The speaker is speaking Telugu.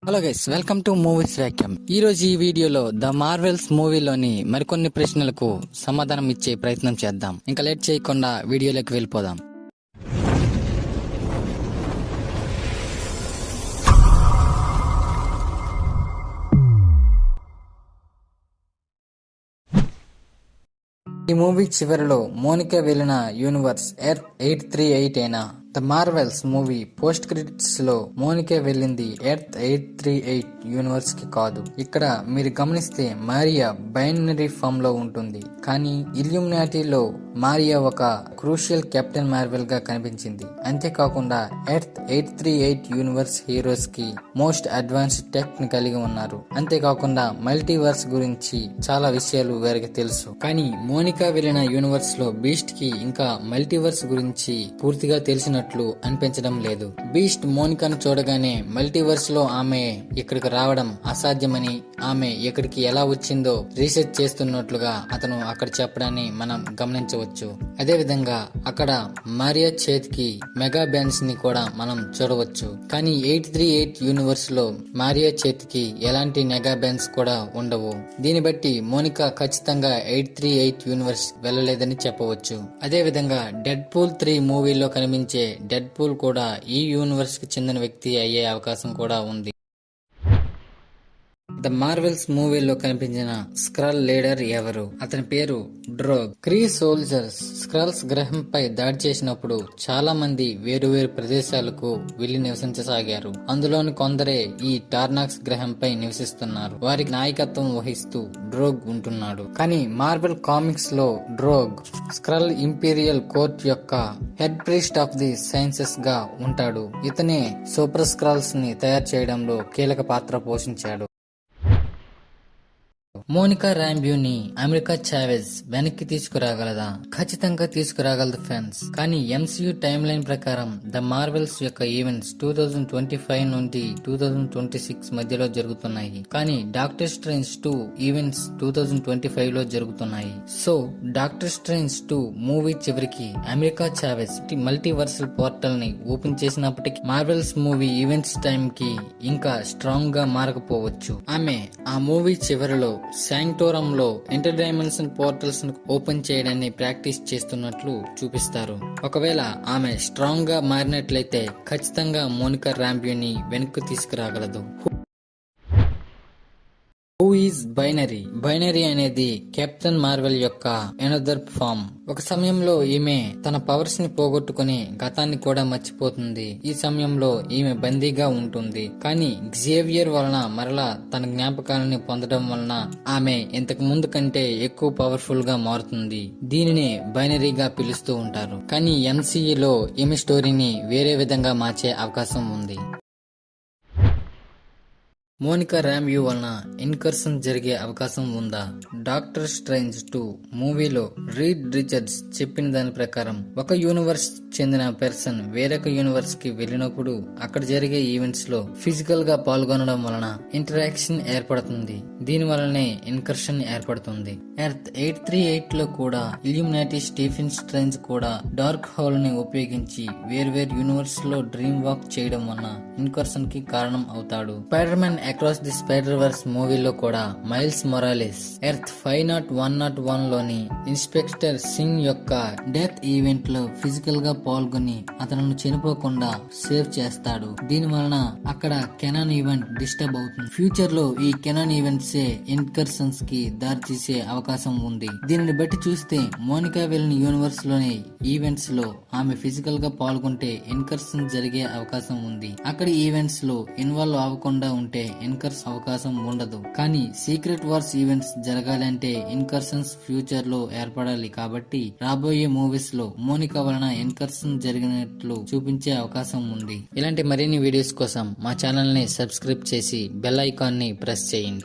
Hello guys, welcome to movies vacuum. ఈ రోజు ఈ వీడియోలో ద మార్వెల్స్ మూవీలోని మరికొన్ని ప్రశ్నలకు సమాధానం ఇచ్చే ప్రయత్నం చేద్దాం. ఇంకా లేట్ చేయకుండా వీడియోలోకి వెళ్ళిపోదాం. ఈ మూవీ చివరిలో మోనికా వెళ్లిన యూనివర్స్ ఎర్త్ 838 అయినా the Marvel's movie post credits లో మోనికా వెళ్ళింది ఎర్త్ 838 యూనివర్స్ కి కాదు. ఇక్కడ మీరు గమనిస్తే మారియా బైనరీ ఫామ్ లో ఉంటుంది, కానీ ఇల్యూమినాటీలో మారియా ఒక క్రూషియల్ కెప్టెన్ మార్వెల్ గా కనిపించింది. అంతేకాకుండా ఎర్త్ 838 యూనివర్స్ హీరోస్ కి మోస్ట్ అడ్వాన్స్డ్ టెక్ ని కలిగి ఉన్నారు. అంతేకాకుండా మల్టీవర్స్ గురించి చాలా విషయాలు వీరికి తెలుసు. కానీ మోనికా వెళ్లిన యూనివర్స్ లో బీస్ట్ కి ఇంకా మల్టీవర్స్ గురించి పూర్తిగా తెలిసినట్లు అనిపించడం లేదు. బీస్ట్ మోనికాను చూడగానే మల్టీవర్స్ లో ఆమె ఇక్కడికి రావడం అసాధ్యమని, ఆమె ఇక్కడికి ఎలా వచ్చిందో రీసెర్చ్ చేస్తున్నట్లుగా అతను అక్కడ చెప్పడాన్ని మనం గమనించవచ్చు. అదే విధంగా అక్కడ మారియా చేతికి మెగా బ్యాండ్స్ ని కూడా మనం చూడవచ్చు. కానీ 838 యూనివర్స్ లో మారియా చేతికి ఎలాంటి మెగా బ్యాండ్స్ కూడా ఉండవు. దీన్ని బట్టి మోనికా ఖచ్చితంగా 838 యూనివర్స్ వెళ్ళలేదని చెప్పవచ్చు. అదే విధంగా డెడ్ పూల్ 3 మూవీలో కనిపించే డెడ్ పూల్ కూడా ఈ యూనివర్స్ కి చెందిన వ్యక్తి అయ్యే అవకాశం కూడా ఉంది. ద మార్వెల్స్ మూవీలో కనిపించిన స్క్రల్ లీడర్ ఎవరు? అతని పేరు డ్రోగ్. క్రీ సోల్జర్స్ స్క్రల్స్ గ్రహంపై దాడి చేసినప్పుడు చాలా మంది వేరు ప్రదేశాలకు వెళ్లి నివసించసాగారు. అందులోని కొందరే ఈ టార్నాక్స్ గ్రహంపై నివసిస్తున్నారు. వారికి నాయకత్వం వహిస్తూ డ్రోగ్ ఉంటున్నాడు. కానీ మార్వెల్ కామిక్స్ లో డ్రోగ్ స్క్రల్ ఇంపీరియల్ కోర్ట్ యొక్క head priest of the sciences గా ఉంటాడు. ఇతనే సూపర్ స్క్రల్స్ ని తయారు చేయడంలో కీలక పాత్ర పోషించాడు. మోనికా ర్యాంబ్యూని అమెరికా చావెజ్ వెనక్కి తీసుకురాగలదా? ఖచ్చితంగా తీసుకురాగలదు ఫ్రెండ్స్. కానీ ఎంసీయూ టైమ్ లైన్ ప్రకారం ద మార్వెల్స్ యొక్క ఈవెంట్స్ 2025 నుండి 2026 మధ్యలో జరుగుతున్నాయి. కానీ డాక్టర్ స్ట్రేంజ్ 2 ఈవెంట్స్ 2025 లో జరుగుతున్నాయి. సో డాక్టర్ స్ట్రేంజ్ 2 మూవీ చివరికి అమెరికా చావెజ్ మల్టీవర్సల్ పోర్టల్ ని ఓపెన్ చేసినప్పటికీ మార్వెల్స్ మూవీ ఈవెంట్స్ టైం కి ఇంకా స్ట్రాంగ్ గా మారకపోవచ్చు. ఆమె ఆ మూవీ చివరిలో శాంక్టోరంలో ఇంటర్ డైమెన్షన్ పోర్టల్స్ ను ఓపెన్ చేయడాన్ని ప్రాక్టీస్ చేస్తున్నట్లు చూపిస్తారు. ఒకవేళ ఆమె స్ట్రాంగ్ గా మారినట్లయితే ఖచ్చితంగా మోనికా ర్యాంబ్యూని వెనక్కి తీసుకురాగలదు. Who is Binary? బైనరీ అనేది కెప్టెన్ మార్వెల్ యొక్క ఎనదర్ ఫామ్. ఒక సమయంలో ఈమె తన పవర్స్ ని పోగొట్టుకుని గతాన్ని కూడా మర్చిపోతుంది. ఈ సమయంలో ఈమె బందీగా ఉంటుంది. కానీ గ్జేవియర్ వలన మరలా తన జ్ఞాపకాలని పొందడం వలన ఆమె ఇంతకు ముందు కంటే ఎక్కువ పవర్ఫుల్ గా మారుతుంది. దీనిని బైనరీగా పిలుస్తూ ఉంటారు. కానీ ఎంసీఈలో ఈమె స్టోరీని వేరే విధంగా మార్చే అవకాశం ఉంది. మోనికా ర్యాంబ్యూ వలన ఇన్కర్షన్ జరిగే అవకాశం ఉందా? డాక్టర్ స్ట్రేంజ్ 2 మూవీలో రీడ్ రిచర్డ్స్ చెప్పిన దాని ప్రకారం ఒక యూనివర్స్ చెందిన పర్సన్ వేరొక యూనివర్స్ కి వెళ్ళినప్పుడు అక్కడ జరిగే ఈవెంట్స్ లో ఫిజికల్ గా పాల్గొనడం వలన ఇంటరాక్షన్ ఏర్పడుతుంది. దీని వలనే ఇన్కర్షన్ ఏర్పడుతుంది. ఎర్త్ 838 లో కూడా ఇల్యూమినాటీ స్టీఫెన్ స్ట్రేంజ్ కూడా డార్క్ హోల్ ని ఉపయోగించి వేర్వేరు యూనివర్స్ లో డ్రీమ్ వాక్ చేయడం వలన ఇన్కర్షన్ కి కారణం అవుతాడు. Spider man across the spider verse మూవీలో కూడా మైల్స్ మొరాలిస్ ఎర్త్ 50101 లోని ఇన్స్పెక్టర్ సింగ్ యొక్క డెత్ ఈవెంట్ లో ఫిజికల్ గా పాల్గొని అతను చనిపోకుండా సేవ్ చేస్తాడు. దీని వలన అక్కడ కెనాన్ ఈవెంట్ డిస్టర్బ్ అవుతుంది. ఫ్యూచర్ లో ఈ కెనాన్ ఈవెంట్స్ ఇన్కర్షన్స్ కి దారి తీసే అవకాశం ఉంది. దీనిని బట్టి చూస్తే మోనికా వెళ్లిన యూనివర్స్ లోని ఈవెంట్స్ లో ఆమె ఫిజికల్ గా పాల్గొంటే ఇన్కర్షన్ జరిగే అవకాశం ఉంది. అక్కడ ఈవెంట్స్ లో ఇన్వాల్వ్ అవ్వకుండా ఉంటే ఇన్కర్స్ అవకాశం ఉండదు. కానీ సీక్రెట్ వార్స్ ఈవెంట్స్ జరగాలంటే ఇన్కర్షన్స్ ఫ్యూచర్ లో ఏర్పడాలి. కాబట్టి రాబోయే మూవీస్ లో మోనికా వలన ఇన్కర్షన్ జరిగినట్లు చూపించే అవకాశం ఉంది. ఇలాంటి మరిన్ని వీడియోస్ కోసం మా ఛానల్ ని సబ్స్క్రైబ్ చేసి బెల్ ఐకాన్ ని ప్రెస్ చేయండి.